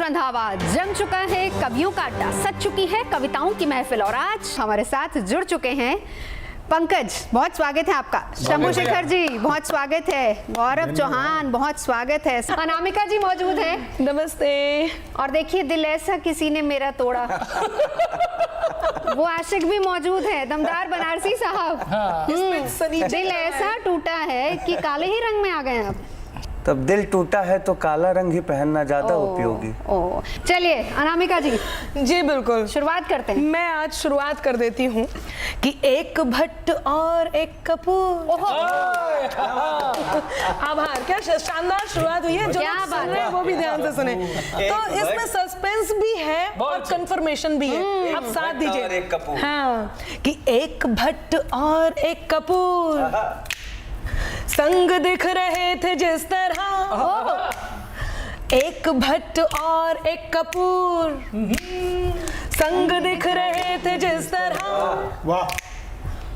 रंधावा, जम चुका है कवियों का अड्डा, सज चुकी है कविताओं की महफिल और आज हमारे साथ जुड़ चुके हैं पंकज, बहुत स्वागत है आपका। शंभू शेखर जी बहुत स्वागत है। गौरव चौहान बहुत स्वागत है। अनामिका जी मौजूद है, नमस्ते। और देखिए दिल ऐसा किसी ने मेरा तोड़ा वो आशिक भी मौजूद है, दमदार बनारसी साहब। दिल ऐसा टूटा है कि काले ही रंग में आ गए आप। तब दिल टूटा है तो काला रंग ही पहनना ज्यादा उपयोगी। चलिए अनामिका जी जी बिल्कुल, शुरुआत करते हैं। मैं आज शुरुआत कर देती हूँ कि एक भट्ट और एक कपूर। आभार, क्या शानदार शुरुआत हुई है। जो क्या लोग बात सुन रहे हैं वो भी ध्यान से सुने। तो इसमें सस्पेंस भी है और कंफर्मेशन भी है। आप साथ दीजिए। हाँ, कि एक भट्ट और एक कपूर संग दिख रहे थे जिस तरह, एक भट्ट और एक कपूर संग दिख रहे थे जिस तरह।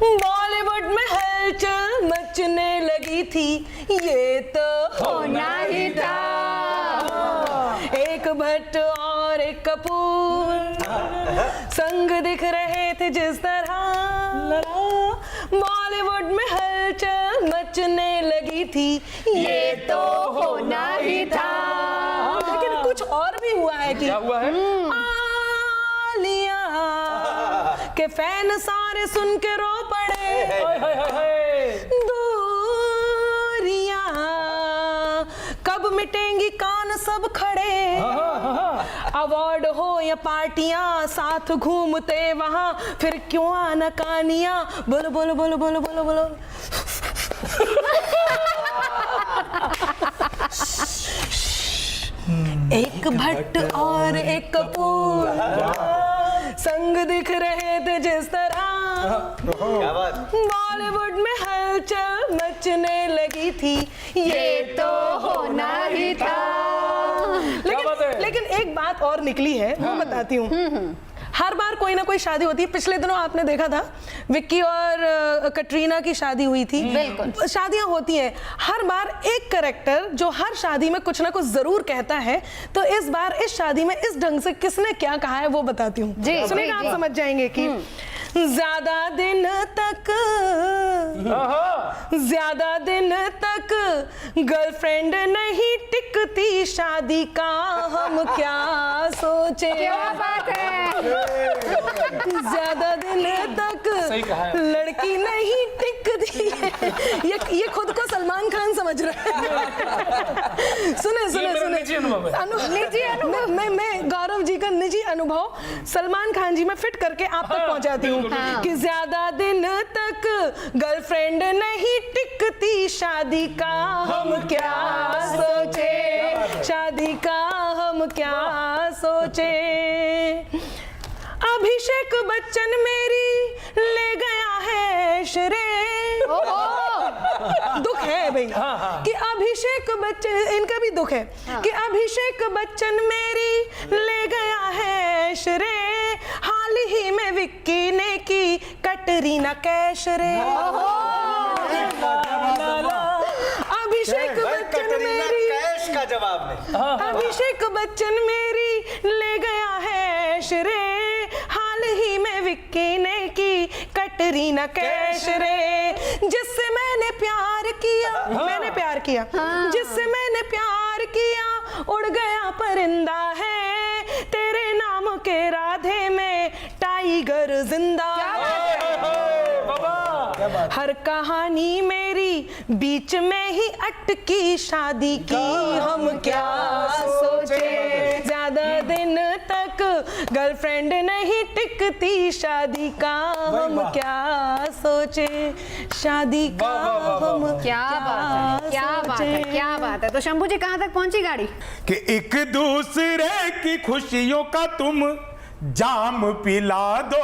बॉलीवुड में हलचल मचने लगी थी, ये तो होना ही था। एक भट्ट और एक कपूर संग दिख रहे थे जिस तरह, बॉलीवुड में हलचल मचने लगी थी, ये तो होना ही था। लेकिन कुछ और भी हुआ है। कि क्या हुआ है? आलिया के फैन सारे सुन के रो पड़े, दूरियां कब मिटेंगी कान सब खड़े। अवार्ड हो या पार्टियां साथ घूमते वहां, फिर क्यों आनाकानियां। बोलो बोलो बोलो बोलो बोलो बोलो। एक भट्ट और एक कपूर संग दिख रहे थे जिस तरह, बॉलीवुड में हलचल मचने लगी थी, ये तो होना ही था। लेकिन एक बात और निकली है, वो बताती हूँ। हर बार कोई ना कोई शादी होती है। पिछले दिनों आपने देखा था विक्की और कटरीना की शादी हुई थी। बिल्कुल, शादियां होती हैं। हर बार एक कैरेक्टर जो हर शादी में कुछ ना कुछ जरूर कहता है। तो इस बार इस शादी में इस ढंग से किसने क्या कहा है वो बताती हूँ। सुनिएगा, आप समझ जाएंगे कि ज्यादा दिन तक गर्लफ्रेंड नहीं टिकती, शादी का हम क्या सोचे। क्या बात है। ज्यादा दिन तक लड़की नहीं टिकती है। ये खुद को सलमान खान समझ रहा है। सुने निजी अनुभव। मैं गौरव जी का निजी अनुभव सलमान खान जी में फिट करके आप तक पहुंचाती हूँ। कि ज्यादा दिन तक गर्लफ्रेंड नहीं टिकती, शादी का हम क्या सोचे, शादी का हम क्या सोचे। अभिषेक बच्चन मेरी ले गया है श्रेय। दुख है भाई कि अभिषेक बच्चन, इनका भी दुख है कि अभिषेक बच्चन मेरी ले गया है श्रेय, हाल ही में विक्की ने की कटरीना कैश रे। अभिषेक बच्चन मेरी कैश का जवाब नहीं। अभिषेक बच्चन मेरी ले गया है श्रेय, हाल ही में विक्की ने की कटरीना कैश रे। जिससे मैंने प्यार किया, जिससे मैंने प्यार किया, उड़ गया परिंदा है, तेरे नाम के राधे में टाइगर जिंदा। हर कहानी मेरी बीच में ही अटकी, शादी की हम क्या सोचे। ज्यादा दिन तक गर्लफ्रेंड नहीं टिकती, शादी का हम क्या सोचे, शादी का हम क्या बात है। तो शंभू जी कहाँ तक पहुंची गाड़ी? कि एक दूसरे की खुशियों का तुम जाम पिला दो,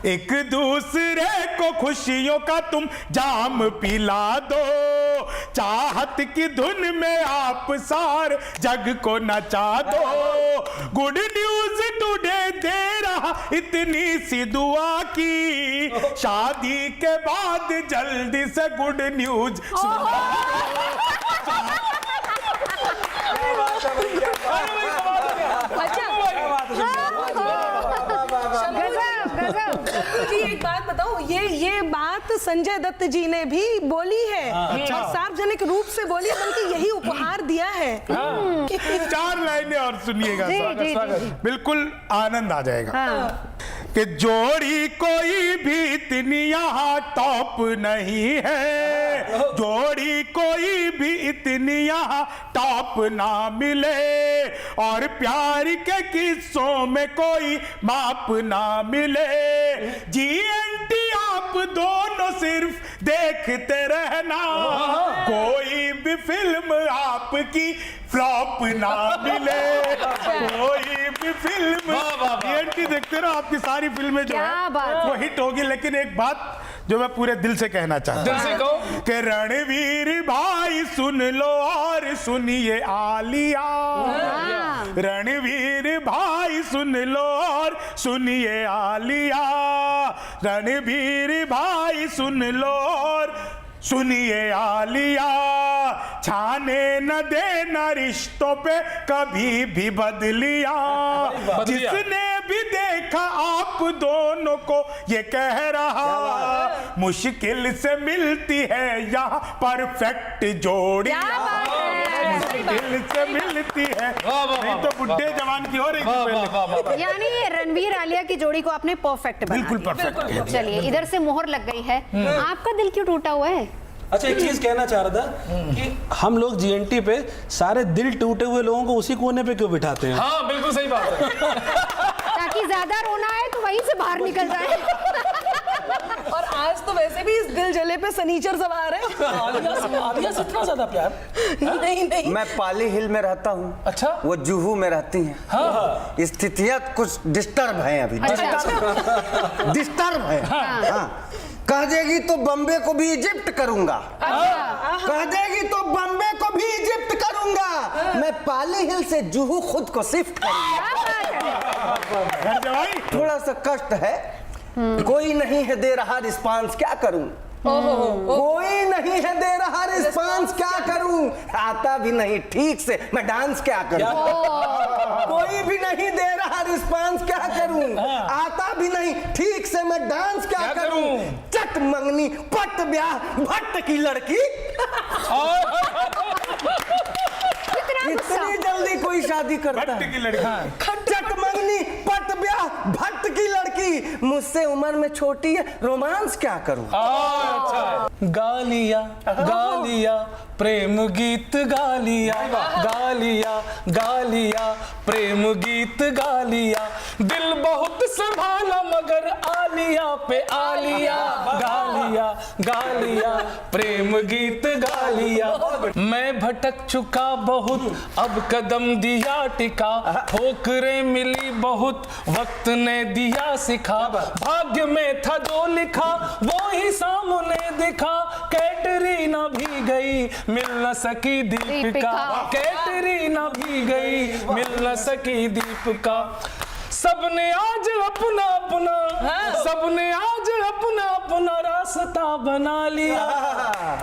एक दूसरे को खुशियों का तुम जाम पिला दो, चाहत की धुन में आप सार जग को नचा दो। गुड न्यूज टुडे दे रहा इतनी सी दुआ की, शादी के बाद जल्दी से गुड न्यूज सुना। जी एक बात बताओ, ये बात संजय दत्त जी ने भी बोली है और सार्वजनिक रूप से बोली, बल्कि यही उपहार दिया है। 4 लाइनें और सुनिएगा, जी, जी, जी। बिल्कुल आनंद आ जाएगा। हाँ। कि जोड़ी कोई भी इतनी यहाँ टॉप नहीं है, जोड़ी कोई भी इतनी यहाँ टॉप ना मिले, और प्यार के किस्सों में कोई माप ना मिले। जीएनटी आप दोनों सिर्फ देखते रहना, कोई भी फिल्म आपकी फ्लॉप ना मिले, कोई भी फिल्म जीएनटी देखते रहो, आपकी सारी फिल्में जो है वो हिट होगी। लेकिन एक बात जो मैं पूरे दिल से कहना चाहता हूँ कि रणवीर भाई सुन लो और सुनिए आलिया, रणवीर भाई सुन लो और सुनिए आलिया, रणवीर भाई सुन लो और सुनिए आलिया, छाने न देना रिश्तों पे कभी भी बदलिया। जिसने भी देखा आप दोनों को ये कह रहा, मुश्किल से मिलती है यहाँ परफेक्ट जोड़ियां, मुश्किल से मिलती है, नहीं तो बुढ़े जवान की हो रही। यानी रणवीर आलिया की जोड़ी को आपने परफेक्ट बना बिल्कुल दिया। परफेक्ट। चलिए, इधर से मोहर लग गई है। आपका दिल क्यों टूटा हुआ है? अच्छा, एक चीज कहना चाह रहा था कि हम लोग जीएनटी पे सारे दिल टूटे हुए लोगों को उसी कोने पे क्यों बिठाते हैं? हाँ बिल्कुल सही बात है। ताकि ज्यादा रोना है तो वहीं से बाहर निकल जाए। और आज तो वैसे भी इस दिल जले पे सनीचर सवार है। आलिया से इतना ज्यादा प्यार? नहीं मैं पाली हिल में रहता हूँ, अच्छा। वो जुहू में रहती हैं। हाँ। स्थितियां कुछ डिस्टर्ब हैं अभी, डिस्टर्ब है। हाँ। कह देगी तो बम्बे को भी इजिप्ट करूंगा, कह देगी तो बम्बे को भी इजिप्ट करूंगा, मैं पाली हिल से जुहू खुद को शिफ्ट करूंगा। थोड़ा सा कष्ट है, कोई नहीं है दे रहा रिस्पांस, क्या करूं? कोई नहीं है दे रहा रिस्पांस, क्या करूं? आता भी नहीं ठीक से, मैं डांस क्या करूं? कोई भी नहीं दे रहा रिस्पांस, क्या करूं? आता भी नहीं ठीक से, मैं डांस क्या करूं? चट मंगनी पट ब्याह भट्ट की लड़की। इतनी जल्दी कोई शादी करता है? की लड़की, चट मंगनी पट ब्याह भट्ट की लड़की, मुझसे उम्र में छोटी है, रोमांस क्या करूं? गालिया गालिया प्रेम गीत गालिया, गालिया गालिया प्रेम गीत गालिया, दिल बहुत संभाला मगर आलिया पे आलिया, गालिया गालिया प्रेम गीत गालिया। मैं भटक चुका बहुत, अब कदम दिया टिका, ठोकरें मिली बहुत, वक्त ने दिया सिखा, भाग्य में था जो लिखा वो ही सामने दिखा, कैटरीना भी गई मिल न सकी दीपिका, कैटरीना भी गई मिल न सकी दीपिका, सबने आज अपना अपना, सबने आज अपना अपना रास्ता बना लिया।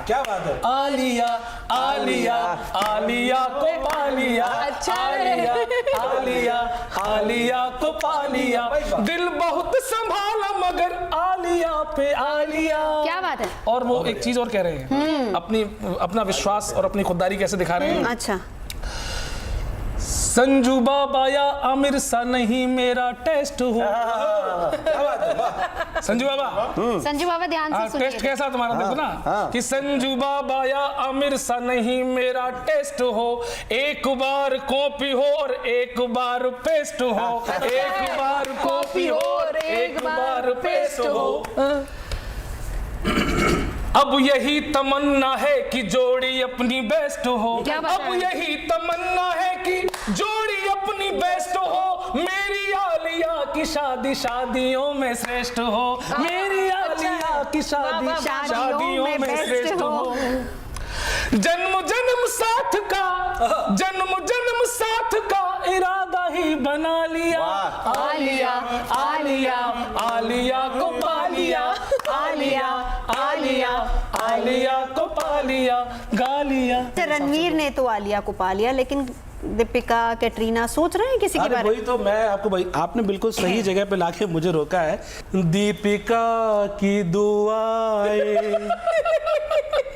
क्या बात है? आलिया आलिया आलिया को पा लिया, आलिया आलिया आलिया को पा लिया, दिल बहुत संभाला मगर आलिया पे आलिया। क्या बात है? और वो एक चीज और कह रहे हैं, अपना विश्वास और अपनी खुददारी कैसे दिखा रहे हैं। अच्छा, संजू बाबा या आमिर सा नहीं मेरा टेस्ट हो। संजू बाबा, संजू बाबा ध्यान से सुनिए। टेस्ट कैसा तुम्हारा? देखो ना कि संजू बाबा या आमिर सा नहीं मेरा टेस्ट हो, एक बार कॉपी हो और एक बार पेस्ट हो, एक बार कॉपी हो और एक बार पेस्ट हो। अब यही तमन्ना है कि जोड़ी अपनी बेस्ट हो, अब यही तमन्ना है कि जोड़ी अपनी बेस्ट हो, मेरी आलिया की शादी शादियों में श्रेष्ठ हो, मेरी आलिया की शादी शादियों में श्रेष्ठ हो। जन्म जन्म साथ का, जन्म जन्म साथ का इरादा ही बना लिया, आलिया आलिया आलिया को पा लिया, आलिया आलिया आलिया को पा लिया, गालिया। रणवीर ने तो आलिया को पा लिया, लेकिन दीपिका, कैटरीना सोच रहे हैं किसी के अरे बारे वही तो मैं आपको भाई, आपने बिल्कुल सही जगह पे लाके मुझे रोका है। दीपिका की दुआएं।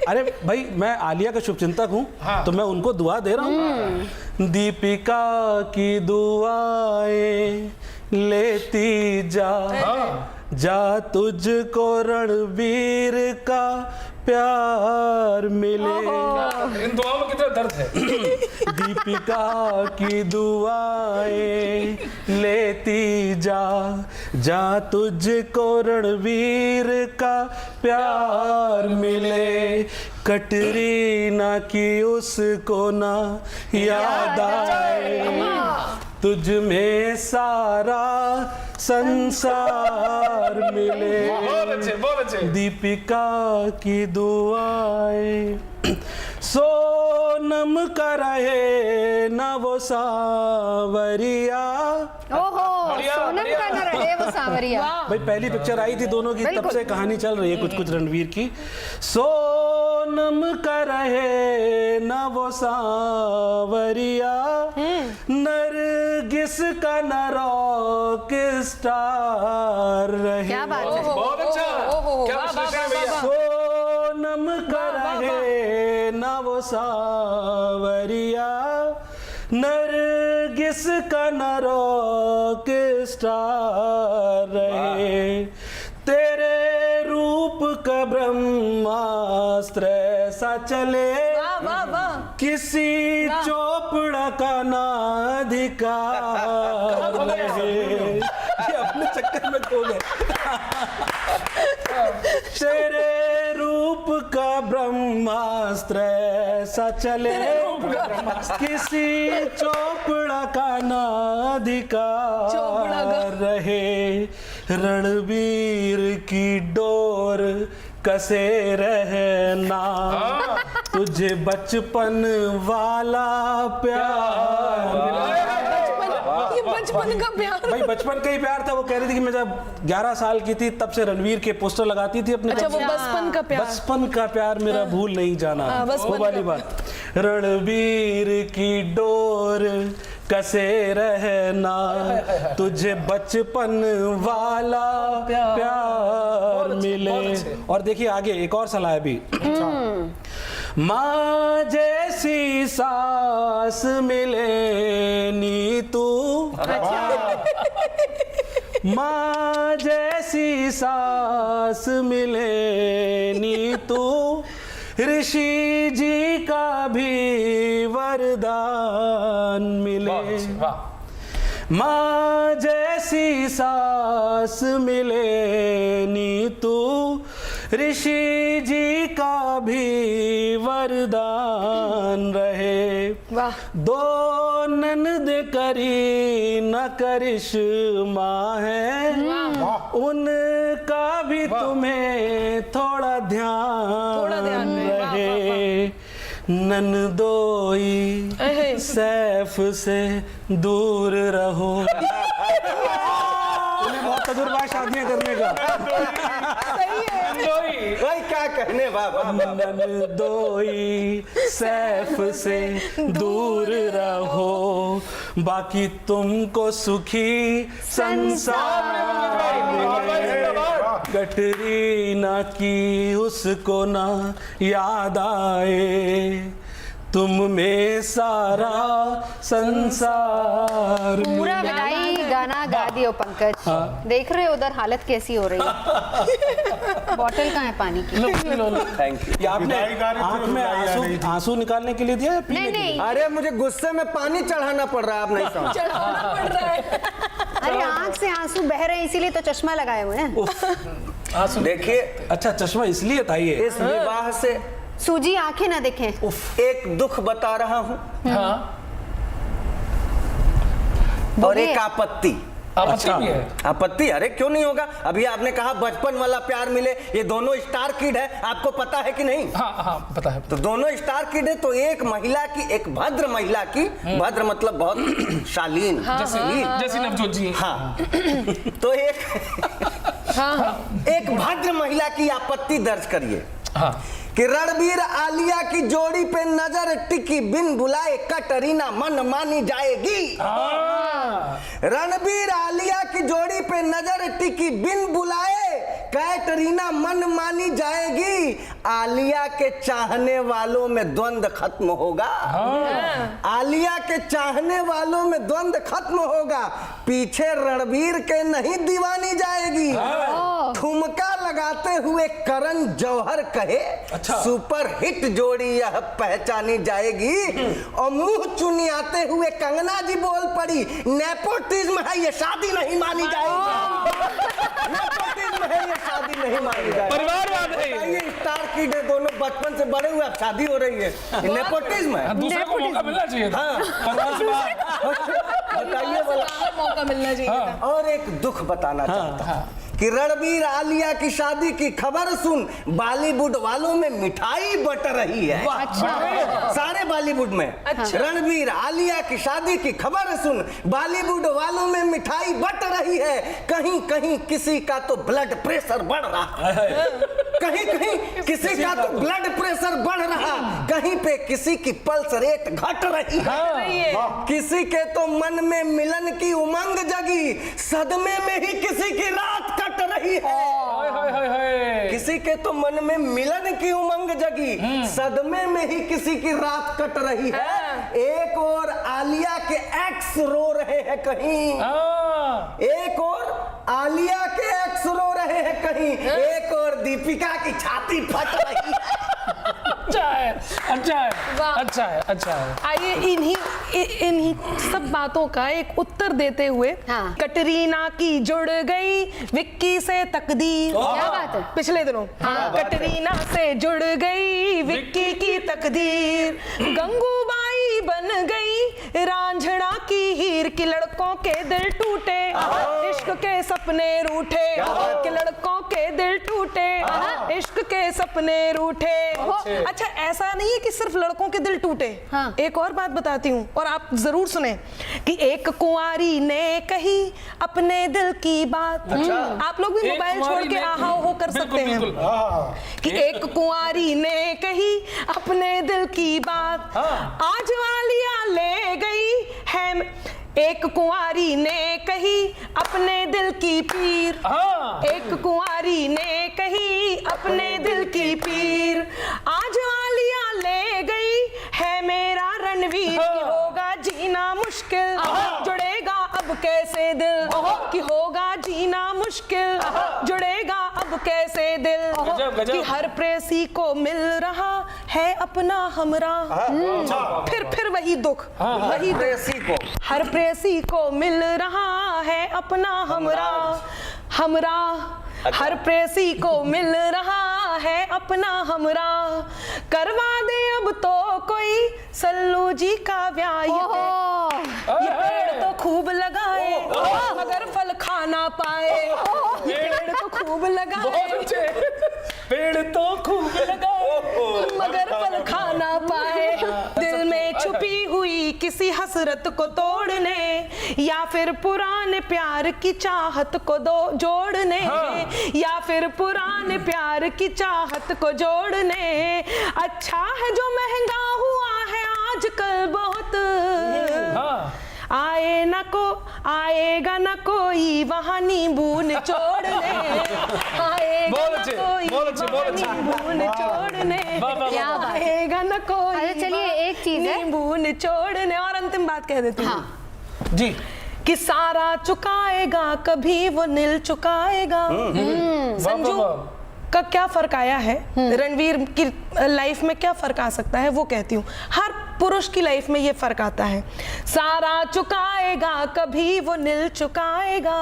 अरे भाई मैं आलिया का शुभचिंतक हूँ, तो मैं उनको दुआ दे रहा हूँ। दीपिका की दुआएं लेती जा, जा तुझको रणवीर का प्यार मिले। इन दुआओं में कितना दर्द है। दीपिका की दुआएं लेती जा, जा तुझको रणवीर का प्यार मिले। कटरीना की उसको ना याद आए, तुझ में सारा संसार मिले। बहुत अच्छे, बहुत अच्छे। दीपिका की दुआएं सोनम का रहे न वो सावरिया। ओहो, बढ़िया, सोनम बढ़िया। का न रहे वो सांवरिया। भाई पहली पिक्चर आई थी दोनों की, तब बिल्कुल। से कहानी चल रही है कुछ कुछ रणवीर की। सोनम का रहे न वो सांवरिया, नरगिस का न रॉक स्टार रहे। क्या बात है। बहुत अच्छा। क्या विश्लेषण है भैया। सोनम का रहे न वो सांवरिया, नरगिस का न रॉक स्टार रहे। तेरे रूप का ब्रह्मास्त्र सा चले, वाह वाह। किसी चोपड़ा का ना अधिकार रहे। ये अपने चक्कर में खो गए। तेरे रूप का ब्रह्मास्त्र सा चले, किसी चोपड़ा का ना अधिकार रहे। रणवीर की डोर कसे रहना, तुझे बचपन वाला प्यार। ये बचपन का प्यार। भाई बचपन का ही प्यार था। वो कह रही थी कि मैं जब 11 साल की थी तब से रणवीर के पोस्टर लगाती थी अपने। अच्छा, वो बचपन का प्यार। बचपन का प्यार मेरा भूल नहीं जाना, बचपन वो वाली बात। रणवीर की डोर कसे रहना, तुझे बचपन वाला प्यार मिले। और देखिए आगे एक और सलाह है भी। माँ जैसी सास मिले नी तू, माँ जैसी सास मिले नी तू, ऋषि जी का भी वरदान मिले। माँ जैसी सास मिले नी तू, ऋषि जी का भी वरदान रहे। वाह। दो ननद करी न करिश्मा है, उनका भी तुम्हें थोड़ा ध्यान रहे। ननदोई सैफ से दूर रहो। उन्हें बहुत तजुर्बा शादियां करने का। भाई क्या कहने बाबा। ननदोई सैफ से दूर रहो, बाकी तुमको सुखी संसार मिले। कटरीना की उसको ना याद आए, तुम में सारा संसार पूरा विदाई गाना गा दियो पंकज। देख रहे हो उधर हालत कैसी हो रही है। बॉटल कहाँ है पानी की? Thank you. ये आपने आंख में आंसू निकालने के लिए दिया है? नहीं नहीं, अरे मुझे गुस्से में पानी चढ़ाना पड़ रहा है, आप नहीं समझ। चढ़ाना पड़ रहा है। अरे आंख से आंसू बह रहे हैं इसीलिए तो चश्मा लगाए हुए हैं। देखिए अच्छा चश्मा इसलिए था ये। इस विवाह से सूजी आंखें ना देखें। एक दुख बता रहा हूँ और बोलिए। एक आपत्ति। आपत्ति भी है। आपत्ति अरे क्यों नहीं होगा। अभी आपने कहा बचपन वाला प्यार मिले, ये दोनों स्टार किड है, आपको पता है कि नहीं? हाँ हाँ पता है। तो दोनों स्टार किड है, तो एक महिला की, एक भद्र महिला की, भद्र मतलब बहुत शालीन, जैसी नवजोत जी। हाँ तो एक भद्र महिला की आपत्ति दर्ज करिए। हाँ कि रणबीर आलिया की जोड़ी पे नजर टिकी बिन बुलाए कटरीना मन मानी जाएगी। रणबीर आलिया की जोड़ी पे नजर टिकी बिन बुलाए कैटरीना मन मानी जाएगी। आलिया के चाहने वालों में द्वंद्व खत्म होगा। आलिया के चाहने वालों में द्वंद्व खत्म होगा। पीछे रणबीर के नहीं दीवानी जाएगी। ठुमका लगाते हुए करण जौहर कहे सुपर हिट जोड़ी यह पहचानी जाएगी। और मुंह चुनियाते हुए कंगना जी बोल पड़ी नेपोटिज्म है ये शादी नहीं मानी जाएगी। नेपोटिज्म है ये शादी नहीं मानी जाएगी। परिवारवाद है ये स्टार किड है, दोनों बचपन से बड़े हुए अब शादी हो रही है। ये नेपोटिज्म है। दूसरे को मौका मिलना चाहिए। बताइए वाला मौका मिलना चाहिए। और एक दुख बताना चाहता हूँ कि रणबीर आलिया की शादी की खबर सुन बॉलीवुड वालों में मिठाई बट रही है। सारे बॉलीवुड में रणबीर आलिया की शादी की खबर सुन बॉलीवुड वालों में मिठाई बट रही है। कहीं कहीं किसी का तो ब्लड प्रेशर बढ़ रहा है। कहीं कहीं किसी का तो ब्लड प्रेशर बढ़ रहा, कहीं पे किसी की पल्स रेट घट रही है। किसी के तो मन में मिलन की उमंग जगी, सदमे में ही किसी की रात कट रही है। किसी के तो मन में मिलन की उमंग जगी, सदमे में ही किसी की रात कट रही है। एक और आलिया के एक्स रो रहे हैं कहीं, एक और आलिया के एक्स रो रहे हैं कहीं, एक और दीपिका की छाती फट रही है। अच्छा है, अच्छा है, अच्छा है, अच्छा है। आइए इन्हीं सब बातों का एक उत्तर देते हुए कटरीना की जुड़ गई विक्की से तकदीर। क्या बात है? पिछले दिनों कटरीना से जुड़ गई विक्की की तकदीर। गंगूबाई बन गई रांझना की हीर की लड़कों के दिल टूटे, इश्क के सपने रूठे, कि लड़कों के दिल टूटे, इश्क के सपने रूठे। अच्छा ऐसा नहीं है कि सिर्फ लड़कों के दिल टूटे। एक और बात बताती हूँ और आप जरूर सुने कि एक कुंवारी ने कही अपने दिल की बात। आप लोग भी मोबाइल छोड़ के आहा हो कर सकते हैं कि एक कुंवारी ने कही अपने दिल की बात, आज आलिया ले गई है। एक कुंवारी ने कही अपने दिल की पीर, एक कुंवारी ने कही अपने दिल की पीर, आज आलिया ले गई है मेरा रणवीर। की होगा जीना मुश्किल, जुड़ेगा अब कैसे दिल, कि होगा जीना मुश्किल, जुड़ेगा अब कैसे दिल। कि हर प्रेसी को मिल रहा है अपना हमरा, फिर वही दुख, वही प्रेसी को, हर प्रेसी को मिल रहा है अपना हमरा, हर प्रेसी को मिल रहा है अपना हमरा। करवा दे अब तो कोई सल्लू जी का ब्याह। ये पेड़ तो खूब लगाए मगर फल खाना पाए, पेड़ तो खूब लगाए, पेड़ तो खूब लगाए मगर फल खाना पाए। दिल में छुपी हुई किसी हसरत को तोड़ने, या फिर पुराने प्यार की चाहत को जोड़ने, या फिर पुराने प्यार की चाहत को जोड़ने। अच्छा है जो महंगा हुआ है आजकल बहुत, आएगा न कोई वहाँ नींबू निचोड़ने, आएगा न कोई नींबू निचोड़ने, आएगा न कोई। चलिए एक चीज है, नींबू निचोड़ने। और अंतिम बात कह देती हूँ जी कि सारा चुकाएगा कभी वो नील चुकाएगा। संजू का क्या फर्क आया है, रणवीर की लाइफ में क्या फर्क आ सकता है वो कहती हूँ। हर पुरुष की लाइफ में ये फर्क आता है, सारा चुकाएगा कभी वो नील चुकाएगा।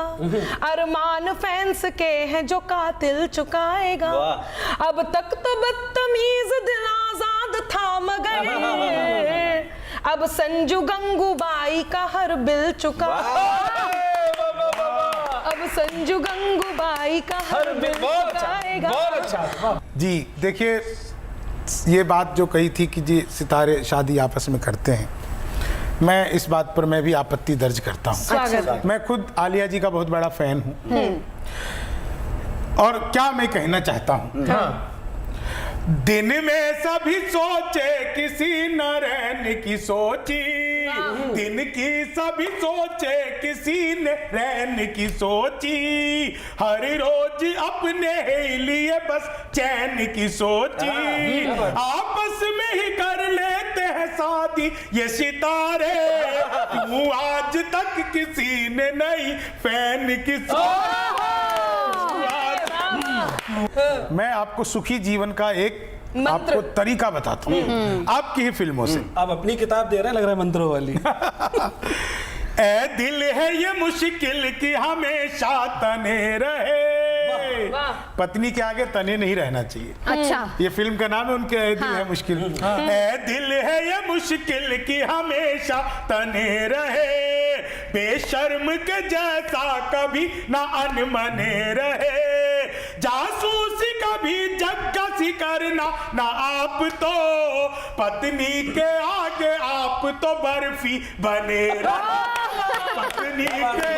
अरमान फैंस के हैं जो कातिल चुकाएगा। अब तक तो बदतमीज दिल आजाद थाम गए, अब संजू गंगूबाई का हर बिल चुकाएगा। अब संजू गंगूबाई का हर बिल चुकाएगा। बहुत अच्छा। जी देखिए, ये बात जो कही थी कि जी सितारे शादी आपस में करते हैं, मैं इस बात पर मैं भी आपत्ति दर्ज करता हूँ। स्वागत। मैं खुद आलिया जी का बहुत बड़ा फैन हूँ। और क्या मैं कहना चाहता हूँ, दिन में सभी सोचे किसी न रहने की सोची, दिन की सभी सोचे किसी ने रहने की सोची, हर रोज अपने ही लिए बस चैन की सोची, आपस में ही कर लेते हैं शादी ये सितारे, क्यों आज तक किसी ने नहीं फैन की सोची। मैं आपको सुखी जीवन का एक आपको तरीका बताता हूँ आपकी ही फिल्मों से। आप अपनी किताब दे रहे हैं, लग रहा है मंत्रों वाली। ए दिल है ये मुश्किल कि हमेशा तने रहे, पत्नी के आगे तने नहीं रहना चाहिए। अच्छा, ये फिल्म का नाम है उनके, ए दिल है मुश्किल। ए दिल है ये मुश्किल कि हमेशा तने रहे, बेशर्म के जैसा कभी ना अनमने रहे, जासूसी कभी जगसी करना ना आप तो, पत्नी के आगे आप तो बर्फी बने रहे, पत्नी के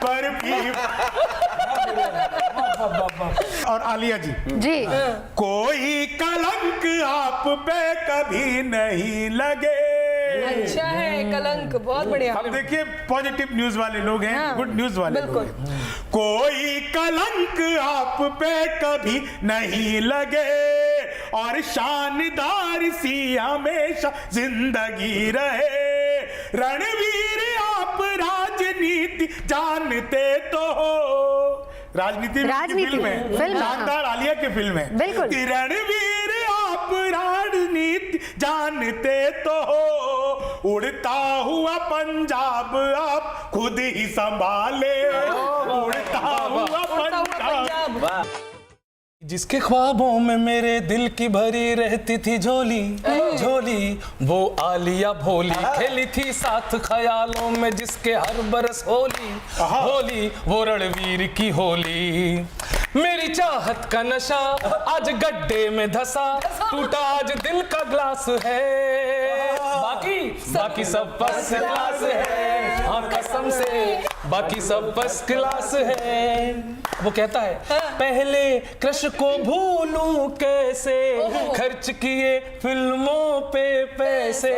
बर्फी। और आलिया जी, कोई कलंक आप पे कभी नहीं लगे। अच्छा है, कलंक बहुत बढ़िया। अब देखिए पॉजिटिव न्यूज वाले लोग हैं, हाँ, गुड न्यूज वाले लोग हैं। कोई कलंक आप पे कभी नहीं लगे, और शानदार सी हमेशा जिंदगी रहे, रणवीर आप राजनीति जानते तो हो, राजनीति फिल्म है, शानदार आलिया की फिल्म है, बिल्कुल। रणवीर आप राजनीति जानते तो हो, उड़ता हुआ पंजाब आप खुद ही संभाले, उड़ता हुआ पंजाब। जिसके ख्वाबों में मेरे दिल की भरी रहती थी झोली, झोली वो आलिया भोली, खेली थी साथ ख्यालों में जिसके हर बरस होली, होली वो रणवीर की होली। मेरी चाहत का नशा आज गड्ढे में धसा, टूटा आज दिल का ग्लास है, बाकी सब फर्स्ट क्लास है, हाँ कसम से बाकी सब फर्स्ट क्लास है। वो कहता है पहले क्रश को भूलूं कैसे, खर्च किए फिल्मों पे पैसे,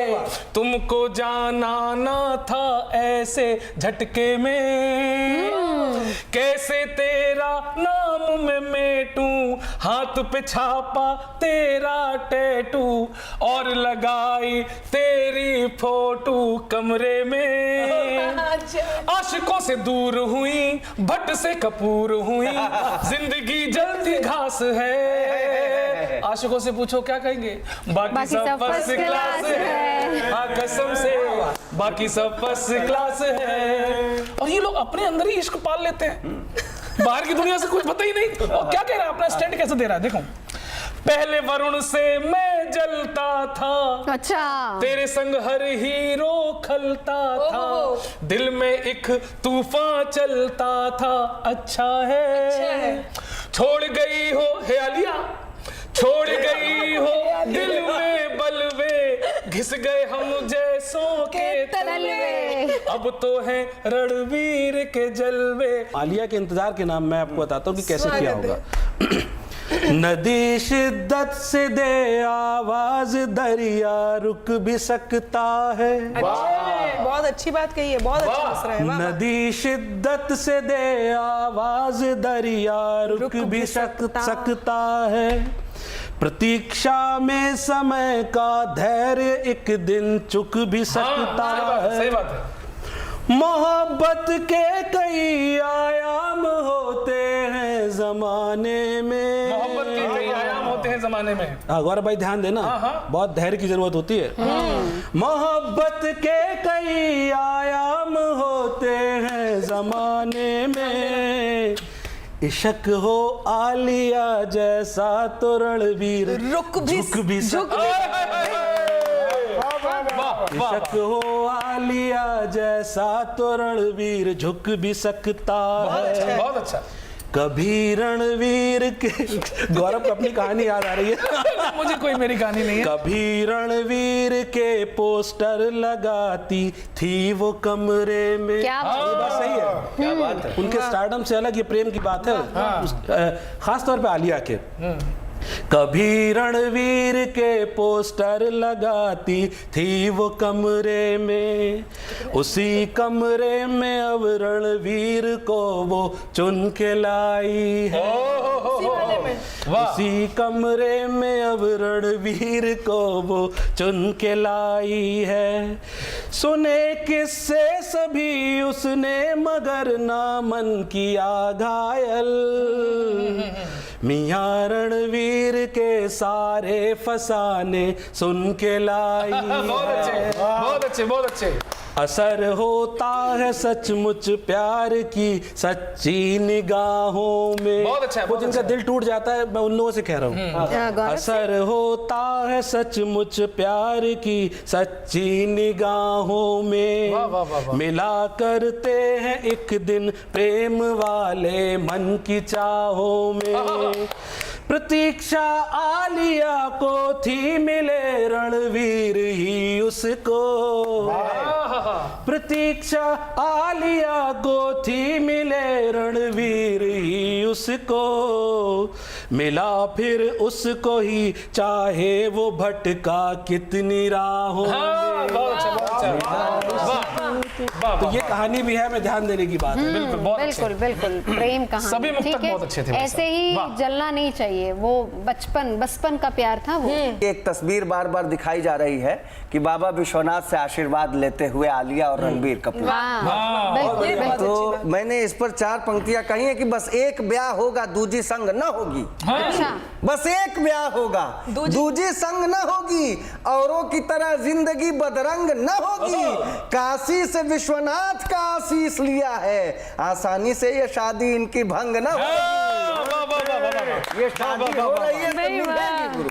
तुमको जाना ना था ऐसे झटके में, कैसे तेरा नाम मैं मेटूं, हाथ पे छापा तेरा टैटू, और लगाई तेरी फोटो कमरे में, आशिकों से दूर हुई भट्ट से कपूर हुई, जिंदगी जलती घास है, आशिकों से पूछो क्या कहेंगे, बाकी सब फर्स्ट क्लास है, हाँ कसम से बाकी सब फर्स्ट क्लास है। और ये लोग अपने अंदर ही इश्क पाल लेते हैं, बाहर की दुनिया से कुछ पता ही नहीं। और क्या कह रहा है, अपना स्टैंड कैसे दे रहा है, देखो। पहले वरुण से मैं जलता था, अच्छा तेरे संग हर हीरो खलता था, दिल में एक तूफान चलता था, अच्छा है छोड़ गई हो हे आलिया, छोड़ गई हो दिल में बलवे, घिस गए हम जैसों के तलवे, अब तो है रणवीर के जलवे। आलिया के इंतजार के नाम मैं आपको बताता हूँ कि कैसे किया होगा। नदी शिद्दत से दे आवाज, दरिया रुक भी सकता है। बहुत अच्छी बात कही है, बहुत अच्छा लग रहा है। नदी शिद्दत से दे आवाज, दरिया रुक भी सकता है, प्रतीक्षा में समय का धैर्य एक दिन चुक भी सकता है। सही बात है। मोहब्बत के कई आयाम होते हैं जमाने में, मोहब्बत के कई आयाम होते हैं जमाने में। गौरव भाई ध्यान देना, बहुत धैर्य की जरूरत होती है। मोहब्बत के कई आयाम होते हैं जमाने में, इश्क हो आलिया जैसा तो रणवीर रुक भी इश्क हो आलिया जैसा तो रणवीर झुक भी सकता है। बहुत अच्छा। कभी रणवीर के गौरव अपनी कहानी याद आ रही है। मुझे कोई मेरी कहानी नहीं है। कभी रणवीर के पोस्टर लगाती थी वो कमरे में। क्या बात सही है, क्या बात है। उनके स्टारडम से अलग ये प्रेम की बात है, खास तौर पे आलिया के। कभी रणवीर के पोस्टर लगाती थी वो कमरे में, उसी कमरे में अब रणवीर को वो चुन के लाई है। उसी कमरे में अब रणवीर को वो चुन के लाई है। सुने किससे सभी उसने मगर ना मन किया घायल। मियां रणवीर के सारे फसाने सुन के लाई बहुत अच्छे, बहुत अच्छे, बहुत अच्छे। असर होता है सचमुच प्यार की सच्ची निगाहों में। बहुत अच्छा, वो बहुत जिनका अच्छा। दिल टूट जाता है, मैं उन लोगों से कह रहा हूँ। असर होता है सचमुच प्यार की सच्ची निगाहों में। वाह, वाह, वाह, वाह। मिला करते हैं एक दिन प्रेम वाले मन की चाहों में। प्रतीक्षा आलिया को थी, मिले रणवीर ही उसको। प्रतीक्षा आलिया को थी, मिले रणवीर ही उसको। मिला फिर उसको ही, चाहे वो भटका कितनी राहों में। बहुत अच्छा, बहुत अच्छा। तो ये कहानी भी है, मैं ध्यान देने की बात है। बिल्कुल, बहुत अच्छे। बिल्कुल बिल्कुल प्रेम कहानी सभी मुक्तक ठीक है? बहुत अच्छे थे वैसे। ऐसे ही वाह। जलना नहीं चाहिए, वो बचपन का प्यार था वो। एक तस्वीर बार बार दिखाई जा रही है कि बाबा विश्वनाथ से आशीर्वाद लेते हुए आलिया और रणबीर कपूर। वाह, बिल्कुल ये बहुत बिल्कुल। तो मैंने इस पर 4 पंक्तियां कही है कि बस एक ब्याह होगा दूजी संग न होगी। अच्छा, बस एक ब्याह होगा दूजी संग न होगी, औरों की तरह जिंदगी बदरंग न होगी। काशी से विश्वनाथ का आशीष लिया है, आसानी से ये शादी इनकी भंग न होगी। ये शादी हो रही है तो निभेगी गुरु,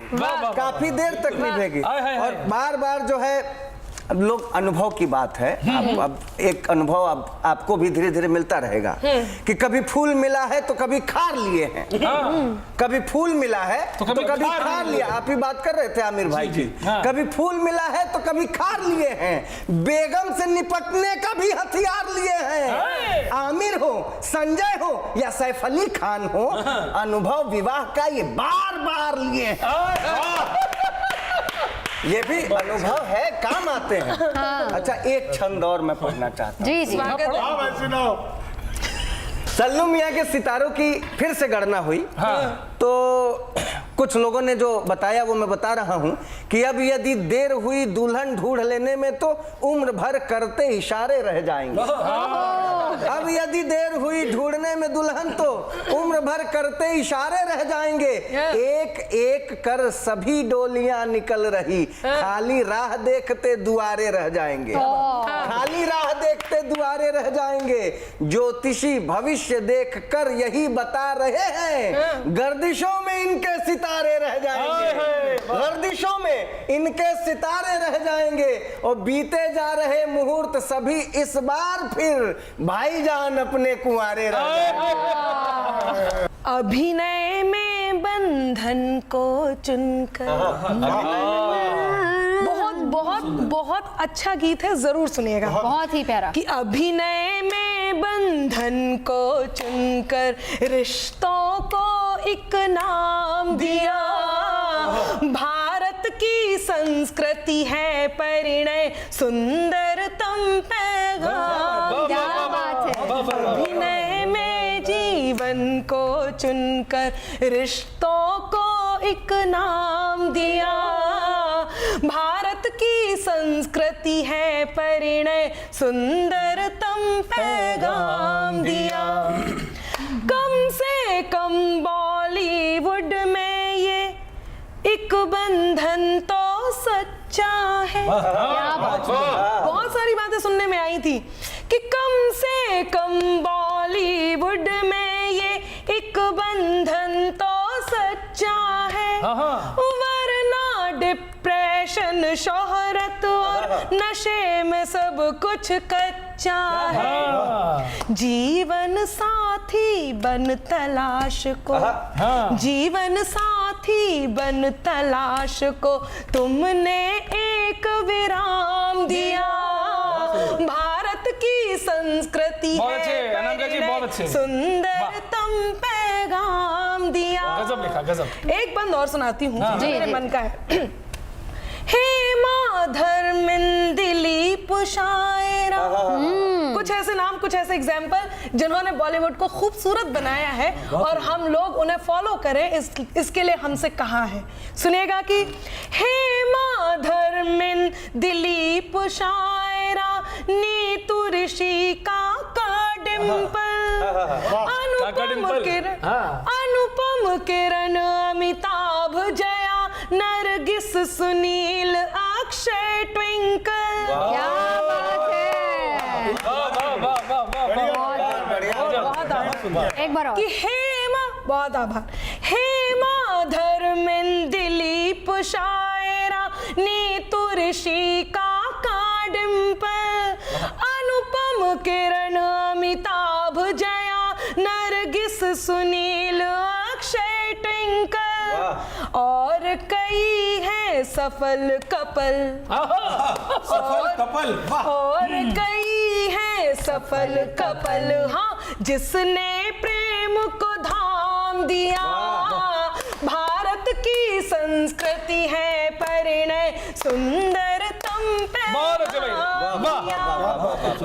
काफी देर तक निभेगी। और बार बार जो है अब लोग अनुभव की बात है, अब एक अनुभव अब आपको भी धीरे धीरे मिलता रहेगा कि कभी फूल मिला है तो कभी खार लिए हैं। कभी फूल मिला है तो कभी खार लिया। आप ही बात कर रहे थे आमिर भाई जी। कभी फूल मिला है तो कभी खार लिए हैं। बेगम से निपटने का भी हथियार लिए हैं। आमिर हो, संजय हो या सैफ अली खान हो, अनुभव विवाह का ये बार बार लिए हैं। ये भी अनुभव है, काम आते हैं। अच्छा, एक छंद और मैं पढ़ना चाहता हूँ। जी जी सल्लू मियाँ के सितारों की फिर से गणना हुई। तो कुछ लोगों ने जो बताया वो मैं बता रहा हूं कि अब यदि देर हुई दुल्हन ढूंढ लेने में तो उम्र भर करते इशारे रह जाएंगे। अब यदि देर हुई ढूंढने में दुल्हन तो उम्र भर करते इशारे रह जाएंगे। एक एक कर सभी डोलियां निकल रही, खाली राह देखते दुआरे रह जाएंगे। खाली राह देखते दुआरे रह जाएंगे। ज्योतिषी भविष्य देख कर यही बता रहे हैं, गर्दिशों में इनके सितारे रह जाएंगे। गर्दिशों में इनके सितारे रह जाएंगे। और बीते जा रहे मुहूर्त सभी इस बार फिर भाईजान अपने कुंवारे रह जाएंगे। अभिनय में बंधन को चुनकर। बहुत बहुत बहुत अच्छा गीत है, जरूर सुनिएगा। बहुत ही प्यारा। कि अभिनय में बंधन को चुनकर रिश्तों को एक नाम दिया। भारत की संस्कृति है परिणय, सुंदरतम पैगाम। क्या बात है। अभिनय में जीवन को चुनकर रिश्तों को एक नाम दिया। भारत की संस्कृति है परिणय, सुंदरतम पैगाम दिया। कम से कम बॉलीवुड में ये एक बंधन तो सच्चा है। बहुत सारी बातें सुनने में आई थी कि कम से कम बॉलीवुड में ये एक बंधन तो सच्चा है। वरना डिप्रेशन, शोहरत और नशे में सब कुछ कच्चा है। जीवन साथी बन तलाश को, जीवन साथी बन तलाश को तुमने एक विराम दिया। भारत की संस्कृति है बहुत अच्छे, अनंका जी, बहुत अच्छे। सुंदरतम पैगाम धाम दिया। गजब लिखा, गजब। एक बंद और सुनाती हूँ, मेरे जी। मन का है। हेमा धर्मिन दिलीप शायरा, कुछ ऐसे नाम, कुछ ऐसे एग्जाम्पल जिन्होंने बॉलीवुड को खूबसूरत बनाया है और हम लोग उन्हें फॉलो करें, इसके लिए हमसे कहा है। सुनिएगा कि हेमा धर्मिन दिलीप शायरा नीतू ऋषिका का डिंपल, अनुपम किरण अमिताभ जया नरगिस सुनील अक्षय ट्विंकल। क्या बात है, एक बार और। कि हेमा, बहुत आभार, हेमा धर्मिन दिलीप शायरा नीतू ऋषिका का डिंपल, अनुपम किरण अमिताभ जया नरगिस सुनील अक्षय ट्विंकल, और कई हैं सफल कपल, और कई हैं सफल कपल, हाँ, जिसने प्रेम को धाम दिया। भारत की संस्कृति है परिणय सुंदरतम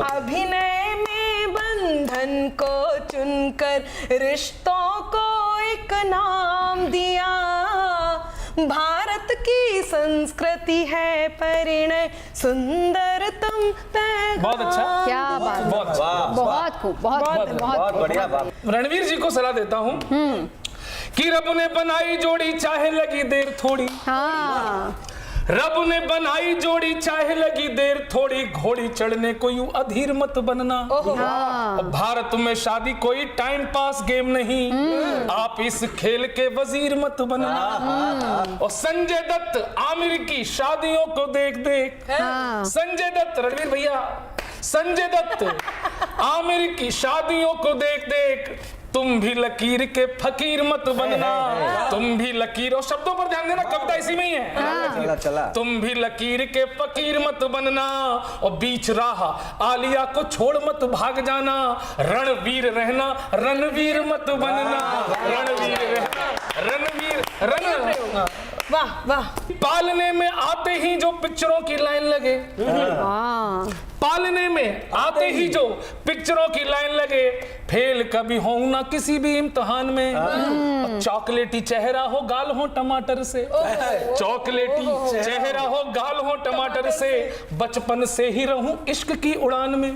अभिनय में बंधन को चुनकर रिश्तों को एक नाम दिया। भारत की संस्कृति है परिणय सुंदरतम पैगाम। बहुत अच्छा, क्या बात है, बहुत खूब, बहुत बढ़िया बात। रणवीर जी को सलाह देता हूँ कि रब ने बनाई जोड़ी चाहे लगी देर थोड़ी, हाँ, रब ने बनाई जोड़ी चाहे लगी देर थोड़ी, घोड़ी चढ़ने को यूं अधीर मत बनना। हाँ। और भारत में शादी कोई टाइम पास गेम नहीं, आप इस खेल के वजीर मत बनना। और संजय दत्त आमिर की शादियों को देख देख, हाँ। संजय दत्त, रणवीर भैया, संजय दत्त आमिर की शादियों को देख देख, तुम भी लकीर के फकीर मत बनना, तुम भी लकीर, और शब्दों पर ध्यान देना, कविता इसी में ही है। चला तुम भी लकीर के फकीर मत बनना, और बीच राह आलिया को छोड़ मत भाग जाना, रणवीर रहना रणवीर मत बनना, रणवीर रहना रणवीर वाह वाह। पालने में आते ही जो पिक्चरों की लाइन लगे, हाँ, पालने में आते ही जो पिक्चरों की लाइन लगे, फेल कभी हो ना किसी भी इम्तिहान में। चॉकलेटी चेहरा हो गाल हो टमाटर से, चॉकलेटी चेहरा हो गाल हो टमाटर से, बचपन से ही रहूं इश्क की उड़ान में।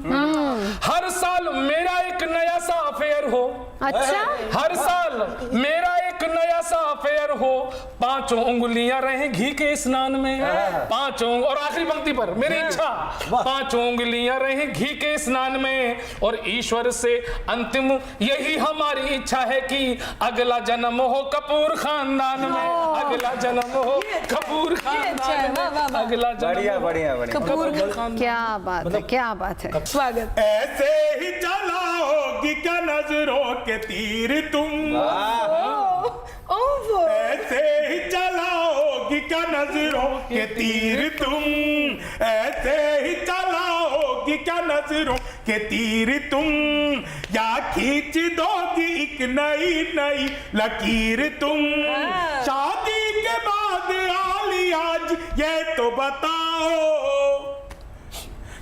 हर साल मेरा एक नया सा अफेयर हो, अच्छा, हर साल मेरा एक नया सा अफेयर हो, 5 उंगलियां रहें घी के स्नान में, 5 और आखिरी पंक्ति पर मेरी इच्छा, 5 उंगलियां रहें घी के स्नान में, और ईश्वर से अंतिम यही हमारी इच्छा है कि अगला जन्म हो कपूर खानदान में, अगला जन्म हो कपूर खानदान में, अगला बढ़िया जन्म बढ़िया बढ़िया। कपूर क्या बात है, क्या बात है। स्वागत। ऐसे ही चलाओगी क्या नजरों के तीर तुम, ऐसे ही चलाओगी क्या नजरों के तीर तुम, ऐसे ही चलाओगी क्या नजरों के तीर तुम, या खींच दोगी एक नई नई लकीर तुम। शादी के बाद आली आज ये तो बताओ,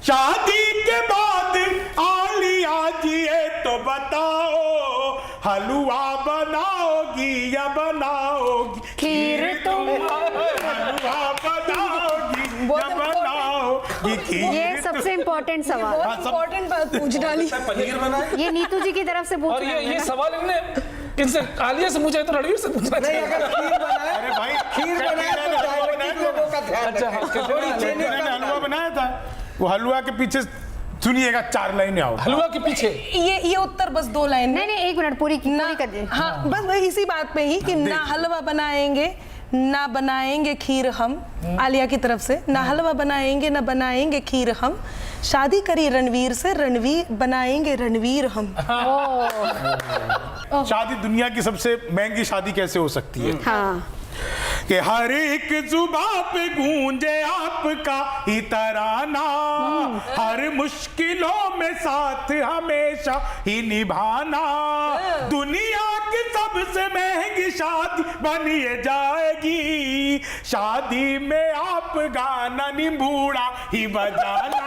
शादी के बाद आली आज ये तो बताओ, हलवा बनाओगी या बनाओगी खीर तुम, हलवा बनाओगी या बनाओगी खीर ये सबसे इम्पोर्टेंट सवाल, बहुत इंपॉर्टेंट बात पूछ डाली। पनीर बनाए। ये नीतू जी की तरफ से पूछ और रहे ये हैं। सवाल इनने इनसे आलिया से पूछा है तो रणवीर से पूछना नहीं, चाहिए। अगर खीर बनाए, अरे भाई खीर बनाए तो डायबिटिक लोगों का ध्यान अच्छा, रखें। थोड़ी चीनी मैंने कम हलवा बनाया था, वो हलवा के पीछे सुनिएगा 4 लाइनें आओ। हलवा के पीछे ये उत्तर बस 2 लाइन नहीं नहीं, एक मिनट, पूरी कर दे। हाँ, बस वही इसी बात पे ही कि ना हलवा बनाएंगे ना बनाएंगे खीर हम, आलिया की तरफ से, ना हलवा बनाएंगे ना बनाएंगे खीर हम, शादी करी रणवीर से, रणवीर बनाएंगे रणवीर हम। शादी दुनिया की सबसे महंगी शादी कैसे हो सकती है हाँ, कि हर एक जुबां पे गूंजे आपका ही तराना, हर मुश्किलों में साथ हमेशा ही निभाना, दुनिया की सब सबसे महंगी शादी बनिए जाएगी, शादी में आप गाना निबूड़ा ही बजाना।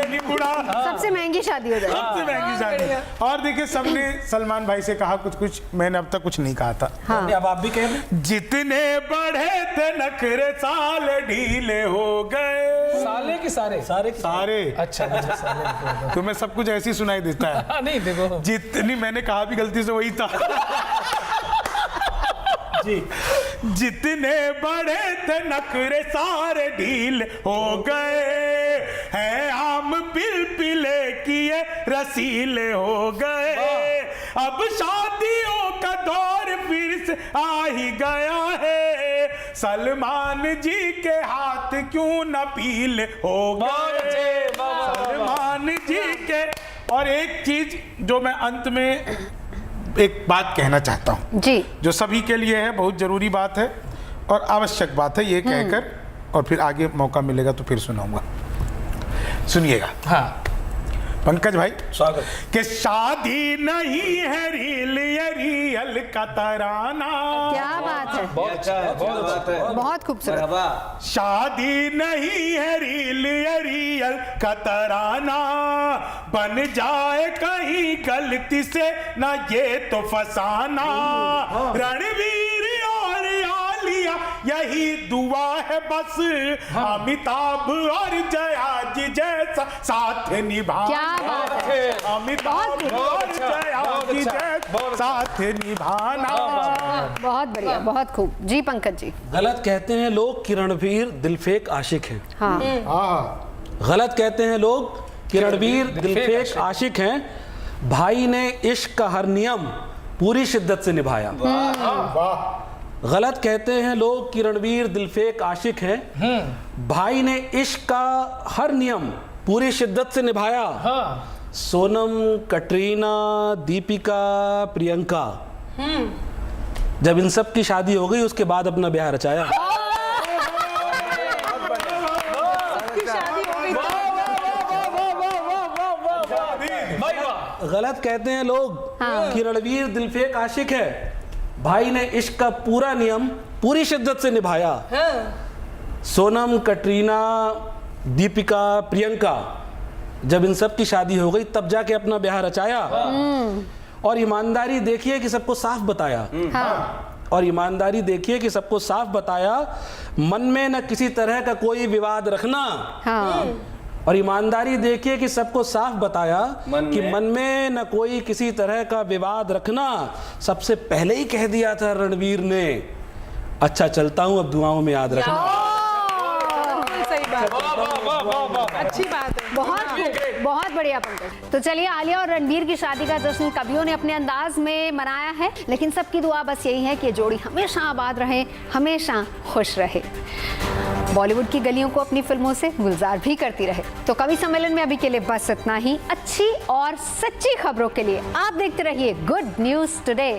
निबूड़ा सबसे महंगी शादी हो जाए। सबसे महंगी शादी। और देखिए सबने सलमान भाई से कहा कुछ, मैंने अब तक कुछ नहीं कहा था। हाँ। अब आप भी कह रहे हैं। जितने बढ़े थे नखरे साल ढीले हो गए। साले की सारे सारे की सारे अच्छा मुझे साले तुम्हें सब कुछ ऐसे ही सुनाई देता है। हाँ, नहीं देखो जितनी मैंने कहा भी गलती से वही था। जी, जितने बड़े थे नखरे सारे ढील हो गए हैं, आम पिलपिले किए रसीले हो गए। अब शादियों का दौर फिर से आ ही गया है, सलमान जी के हाथ क्यों न पीले हो गए। सलमान जी के। और एक चीज जो मैं अंत में एक बात कहना चाहता हूं जी, जो सभी के लिए है, बहुत जरूरी बात है और आवश्यक बात है, ये कहकर और फिर आगे मौका मिलेगा तो फिर सुनाऊंगा। सुनिएगा। हाँ पंकज भाई स्वागत। कि शादी नहीं है रील, ये रियल का तराना। क्या बात है, बहुत अच्छा बात है। बहुत खूबसूरत। मरहबा। शादी नहीं है रील, ये रियल का तराना, बन जाए कहीं गलती से ना ये तो फसाना। रणवीर और आलिया यही दुआ है बस, अमिताभ और जया जी जैसा साथ निभाना। क्या बात है, अमिताभ और जया जी जैसा साथ निभाना। बहुत बढ़िया, बहुत खूब। जी पंकज जी। गलत कहते हैं लोग कि रणवीर दिलफेक आशिक हैं। हाँ, गलत कहते हैं लोग कि रणवीर दिलफेक आशिक हैं। भाई ने इश्क का हर नियम पूरी शिद्दत से निभाया। गलत कहते हैं लोग कि रणवीर दिलफेक आशिक हैं। भाई ने इश्क का हर नियम पूरी शिद्दत से निभाया। सोनम, कटरीना, दीपिका, प्रियंका, जब इन सब की शादी हो गई उसके बाद अपना ब्याह रचाया। गलत कहते हैं लोग कि रणवीर दिलफेक आशिक है। भाई ने इश्क का पूरा नियम पूरी शिद्दत से निभाया। सोनम, कटरीना, दीपिका, प्रियंका, जब इन सब की शादी हो गई तब जाके अपना ब्याह रचाया। और ईमानदारी देखिए कि सबको साफ बताया। और ईमानदारी देखिए कि सबको साफ बताया, मन में न किसी तरह का कोई विवाद रखना। और ईमानदारी देखिए कि सबको साफ बताया कि मन में न कोई किसी तरह का विवाद रखना। सबसे पहले ही कह दिया था रणवीर ने, अच्छा चलता हूं, अब दुआओं में याद रखना। सही बात है, अच्छी बात है। बहुत बढ़िया पंकज। तो चलिए, आलिया और रणबीर की शादी का जश्न कवियों ने अपने अंदाज में मनाया है, लेकिन सबकी दुआ बस यही है कि ये जोड़ी हमेशा आबाद रहे, हमेशा खुश रहे, बॉलीवुड की गलियों को अपनी फिल्मों से गुलजार भी करती रहे। तो कवि सम्मेलन में अभी के लिए बस इतना ही। अच्छी और सच्ची खबरों के लिए आप देखते रहिए गुड न्यूज टुडे।